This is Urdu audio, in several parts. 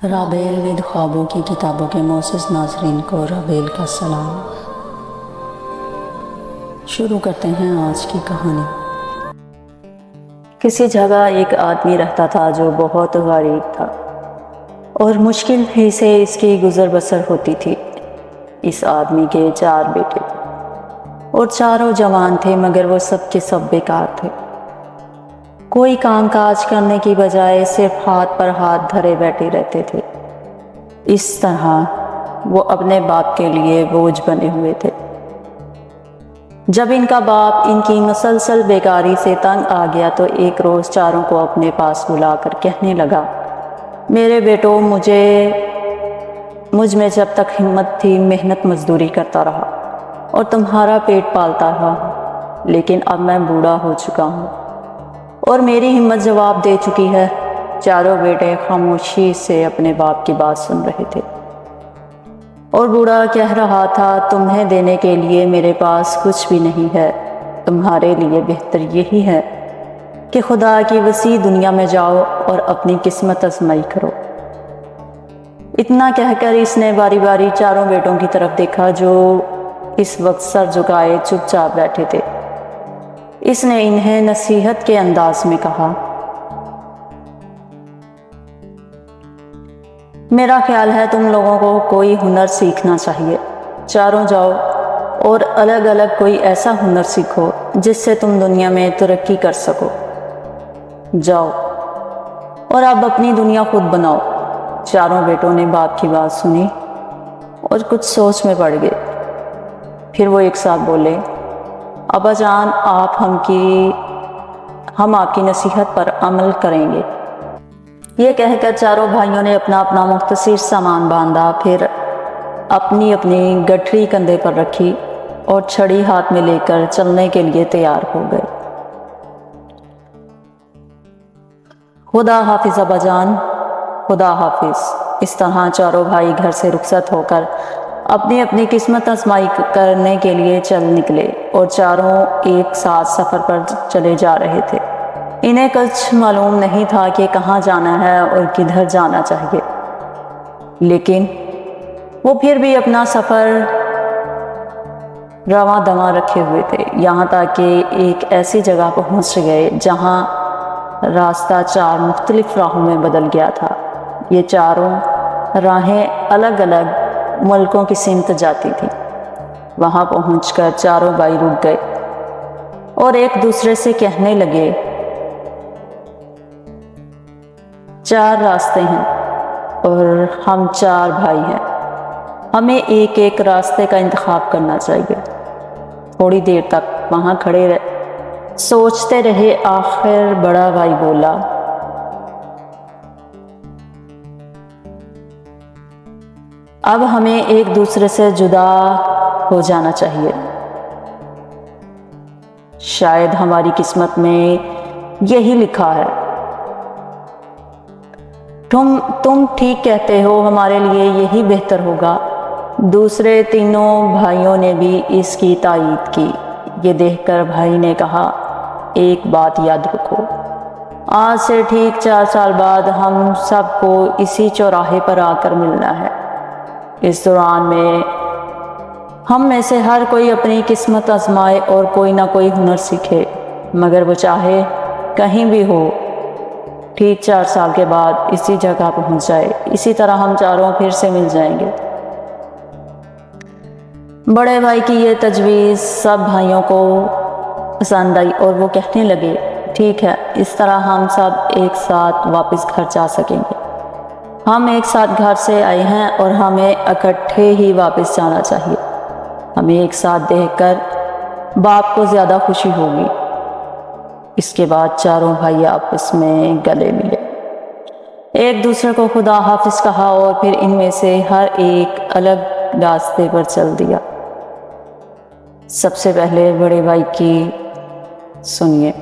رابیل ود خوابوں کی کتابوں کے معزز ناظرین کو رابیل کا سلام۔ شروع کرتے ہیں آج کی کہانی۔ کسی جگہ ایک آدمی رہتا تھا جو بہت غریب تھا اور مشکل ہی سے اس کی گزر بسر ہوتی تھی۔ اس آدمی کے 4 بیٹے تھے اور چاروں جوان تھے، مگر وہ سب کے سب بیکار تھے۔ کوئی کام کاج کرنے کی بجائے صرف ہاتھ پر ہاتھ دھرے بیٹھے رہتے تھے۔ اس طرح وہ اپنے باپ کے لیے بوجھ بنے ہوئے تھے۔ جب ان کا باپ ان کی مسلسل بیکاری سے تنگ آ گیا تو ایک روز چاروں کو اپنے پاس بلا کر کہنے لگا، میرے بیٹوں، مجھ میں جب تک ہمت تھی محنت مزدوری کرتا رہا اور تمہارا پیٹ پالتا رہا، لیکن اب میں بوڑھا ہو چکا ہوں اور میری ہمت جواب دے چکی ہے۔ چاروں بیٹے خاموشی سے اپنے باپ کی بات سن رہے تھے اور بوڑھا کہہ رہا تھا، تمہیں دینے کے لیے میرے پاس کچھ بھی نہیں ہے۔ تمہارے لیے بہتر یہی ہے کہ خدا کی وسیع دنیا میں جاؤ اور اپنی قسمت آزمائی کرو۔ اتنا کہہ کر اس نے باری باری چاروں بیٹوں کی طرف دیکھا جو اس وقت سر جھکائے چپ چاپ بیٹھے تھے۔ اس نے انہیں نصیحت کے انداز میں کہا، میرا خیال ہے تم لوگوں کو کوئی ہنر سیکھنا چاہیے۔ چاروں جاؤ اور الگ الگ کوئی ایسا ہنر سیکھو جس سے تم دنیا میں ترقی کر سکو۔ جاؤ اور اب اپنی دنیا خود بناؤ۔ چاروں بیٹوں نے باپ کی بات سنی اور کچھ سوچ میں پڑ گئے۔ پھر وہ ایک ساتھ بولے، ابا جان، ہم آپ کی نصیحت پر عمل کریں گے۔ یہ کہہ کر چاروں بھائیوں نے اپنا اپنا مختصر سامان باندھا، پھر اپنی اپنی گٹھری کندھے پر رکھی اور چھڑی ہاتھ میں لے کر چلنے کے لیے تیار ہو گئے۔ خدا حافظ ابا جان، خدا حافظ۔ اس طرح چاروں بھائی گھر سے رخصت ہو کر اپنی اپنی قسمت آزمائی کرنے کے لیے چل نکلے اور چاروں ایک ساتھ سفر پر چلے جا رہے تھے۔ انہیں کچھ معلوم نہیں تھا کہ کہاں جانا ہے اور کدھر جانا چاہیے، لیکن وہ پھر بھی اپنا سفر رواں دواں رکھے ہوئے تھے، یہاں تک کہ ایک ایسی جگہ پہنچ گئے جہاں راستہ 4 مختلف راہوں میں بدل گیا تھا۔ یہ چاروں راہیں الگ الگ ملکوں کی سمت جاتی تھیں۔ وہاں پہنچ کر چاروں بھائی رک گئے اور ایک دوسرے سے کہنے لگے، 4 راستے ہیں اور ہم 4 بھائی ہیں، ہمیں ایک ایک راستے کا انتخاب کرنا چاہیے۔ تھوڑی دیر تک وہاں کھڑے سوچتے رہے، آخر بڑا بھائی بولا، اب ہمیں ایک دوسرے سے جدا ہو جانا چاہیے۔ شاید ہماری قسمت میں یہی لکھا ہے۔ تم ٹھیک کہتے ہو، ہمارے لیے یہی بہتر ہوگا۔ دوسرے تینوں بھائیوں نے بھی اس کی تائید کی۔ یہ دیکھ کر بھائی نے کہا، ایک بات یاد رکھو، آج سے ٹھیک 4 سال بعد ہم سب کو اسی چوراہے پر آ کر ملنا ہے۔ اس دوران میں ہم میں سے ہر کوئی اپنی قسمت آزمائے اور کوئی نہ کوئی ہنر سیکھے، مگر وہ چاہے کہیں بھی ہو، ٹھیک 4 سال کے بعد اسی جگہ پہنچ جائے۔ اسی طرح ہم چاروں پھر سے مل جائیں گے۔ بڑے بھائی کی یہ تجویز سب بھائیوں کو پسند آئی اور وہ کہنے لگے، ٹھیک ہے، اس طرح ہم سب ایک ساتھ واپس گھر جا سکیں گے۔ ہم ایک ساتھ گھر سے آئے ہیں اور ہمیں اکٹھے ہی واپس جانا چاہیے۔ ہمیں ایک ساتھ دیکھ کر باپ کو زیادہ خوشی ہوگی۔ اس کے بعد چاروں بھائی آپس میں گلے ملے، ایک دوسرے کو خدا حافظ کہا اور پھر ان میں سے ہر ایک الگ راستے پر چل دیا۔ سب سے پہلے بڑے بھائی کی سنیے۔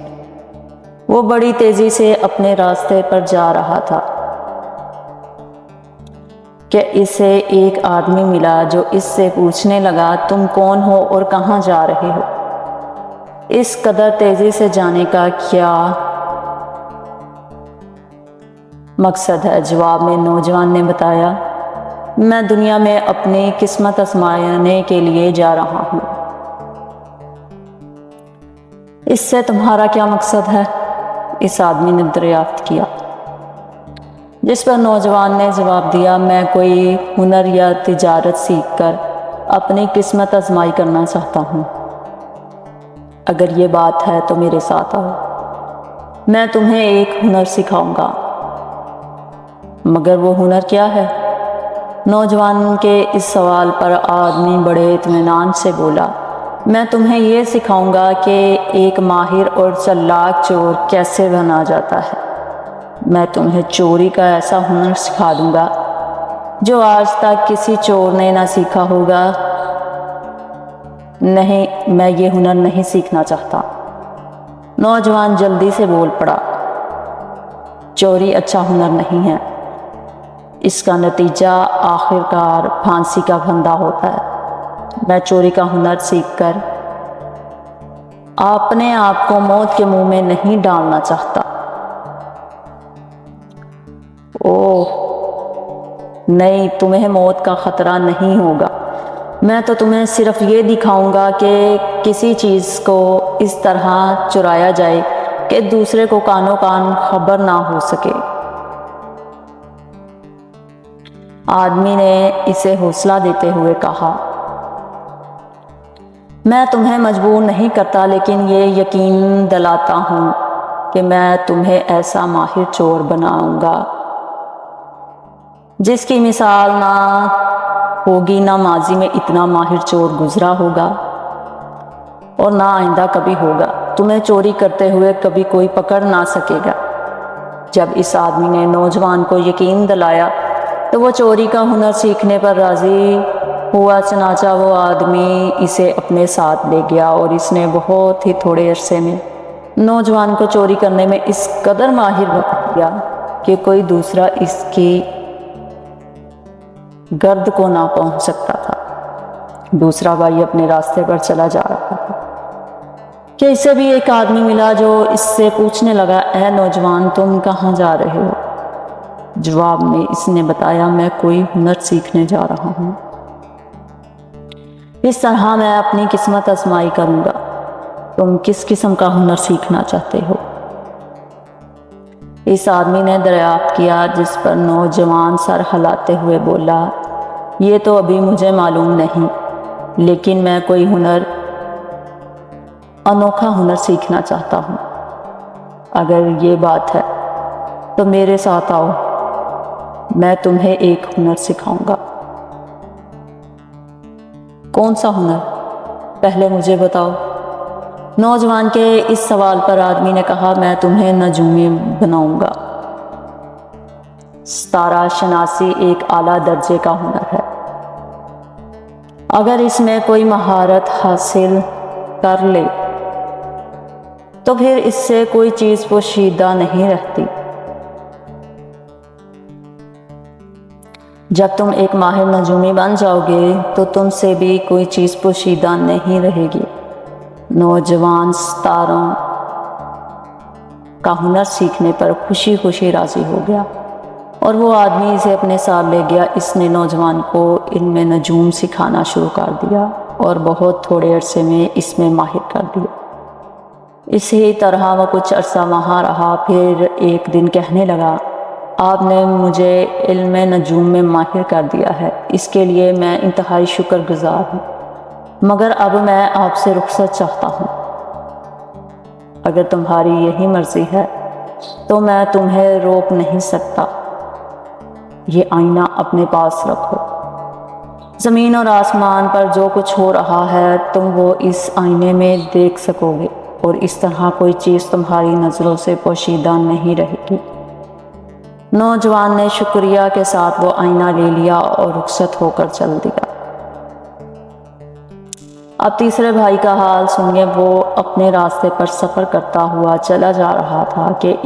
وہ بڑی تیزی سے اپنے راستے پر جا رہا تھا کہ اسے ایک آدمی ملا جو اس سے پوچھنے لگا، تم کون ہو اور کہاں جا رہے ہو؟ اس قدر تیزی سے جانے کا کیا مقصد ہے؟ جواب میں نوجوان نے بتایا، میں دنیا میں اپنی قسمت آزمانے کے لیے جا رہا ہوں۔ اس سے تمہارا کیا مقصد ہے؟ اس آدمی نے دریافت کیا، جس پر نوجوان نے جواب دیا، میں کوئی ہنر یا تجارت سیکھ کر اپنی قسمت آزمائی کرنا چاہتا ہوں۔ اگر یہ بات ہے تو میرے ساتھ آؤ، میں تمہیں ایک ہنر سکھاؤں گا۔ مگر وہ ہنر کیا ہے؟ نوجوان کے اس سوال پر آدمی بڑے اطمینان سے بولا، میں تمہیں یہ سکھاؤں گا کہ ایک ماہر اور چلاک چور کیسے بنا جاتا ہے۔ میں تمہیں چوری کا ایسا ہنر سکھا دوں گا جو آج تک کسی چور نے نہ سیکھا ہوگا۔ نہیں، میں یہ ہنر نہیں سیکھنا چاہتا۔ نوجوان جلدی سے بول پڑا، چوری اچھا ہنر نہیں ہے، اس کا نتیجہ آخرکار پھانسی کا پھندا ہوتا ہے۔ میں چوری کا ہنر سیکھ کر اپنے آپ کو موت کے منہ میں نہیں ڈالنا چاہتا۔ اوہ نہیں، تمہیں موت کا خطرہ نہیں ہوگا۔ میں تو تمہیں صرف یہ دکھاؤں گا کہ کسی چیز کو اس طرح چرایا جائے کہ دوسرے کو کانوں کان خبر نہ ہو سکے۔ آدمی نے اسے حوصلہ دیتے ہوئے کہا، میں تمہیں مجبور نہیں کرتا، لیکن یہ یقین دلاتا ہوں کہ میں تمہیں ایسا ماہر چور بناؤں گا جس کی مثال نہ ہوگی، نہ ماضی میں اتنا ماہر چور گزرا ہوگا اور نہ آئندہ کبھی ہوگا۔ تمہیں چوری کرتے ہوئے کبھی کوئی پکڑ نہ سکے گا۔ جب اس آدمی نے نوجوان کو یقین دلایا تو وہ چوری کا ہنر سیکھنے پر راضی ہوا، چنانچہ وہ آدمی اسے اپنے ساتھ لے گیا اور اس نے بہت ہی تھوڑے عرصے میں نوجوان کو چوری کرنے میں اس قدر ماہر بنا دیا کہ کوئی دوسرا اس کی گرد کو نہ پہنچ سکتا تھا۔ دوسرا بھائی اپنے راستے پر چلا جا رہا تھا کہ اسے بھی ایک آدمی ملا جو اس سے پوچھنے لگا، اے نوجوان، تم کہاں جا رہے ہو؟ جواب میں اس نے بتایا، میں کوئی ہنر سیکھنے جا رہا ہوں، اس طرح میں اپنی قسمت آزمائی کروں گا۔ تم کس قسم کا ہنر سیکھنا چاہتے ہو؟ اس آدمی نے دریافت کیا، جس پر نوجوان سر ہلاتے ہوئے بولا، یہ تو ابھی مجھے معلوم نہیں، لیکن میں کوئی انوکھا ہنر سیکھنا چاہتا ہوں۔ اگر یہ بات ہے تو میرے ساتھ آؤ، میں تمہیں ایک ہنر سکھاؤں گا۔ کون سا ہنر؟ پہلے مجھے بتاؤ۔ نوجوان کے اس سوال پر آدمی نے کہا، میں تمہیں نجومی بناؤں گا۔ ستارہ شناسی ایک اعلیٰ درجے کا ہنر ہے۔ اگر اس میں کوئی مہارت حاصل کر لے تو پھر اس سے کوئی چیز پوشیدہ نہیں رہتی۔ جب تم ایک ماہر نجومی بن جاؤ گے تو تم سے بھی کوئی چیز پوشیدہ نہیں رہے گی۔ نوجوان ستاروں کا ہنر سیکھنے پر خوشی خوشی راضی ہو گیا اور وہ آدمی اسے اپنے ساتھ لے گیا۔ اس نے نوجوان کو علم نجوم سکھانا شروع کر دیا اور بہت تھوڑے عرصے میں اس میں ماہر کر دیا۔ اسی طرح وہ کچھ عرصہ وہاں رہا، پھر ایک دن کہنے لگا، آپ نے مجھے علم نجوم میں ماہر کر دیا ہے، اس کے لیے میں انتہائی شکر گزار ہوں، مگر اب میں آپ سے رخصت چاہتا ہوں۔ اگر تمہاری یہی مرضی ہے تو میں تمہیں روک نہیں سکتا۔ یہ آئینہ اپنے پاس رکھو۔ زمین اور آسمان پر جو کچھ ہو رہا ہے تم وہ اس آئینے میں دیکھ سکو گے، اور اس طرح کوئی چیز تمہاری نظروں سے پوشیدہ نہیں رہے گی۔ نوجوان نے شکریہ کے ساتھ وہ آئینہ لے لیا اور رخصت ہو کر چل دیا۔ اب تیسرے بھائی کا حال سنیے۔ وہ اپنے راستے پر سفر کرتا ہوا چلا جا رہا تھا کہ